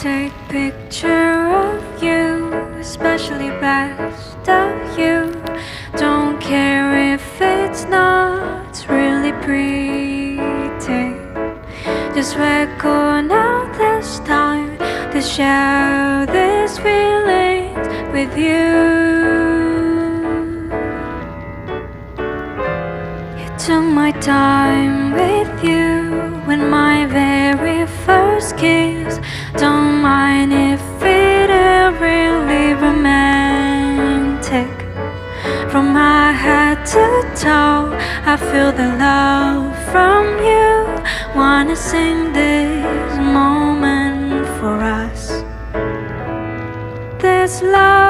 take picture of you, especially best of you. Don't care if it's not really pretty. Just record now this time to share these feelings with you. Took my time with you when my very first kiss. Don't mind if it ain't really romantic. From my head to toe, I feel the love from you. Wanna sing this moment for us. This love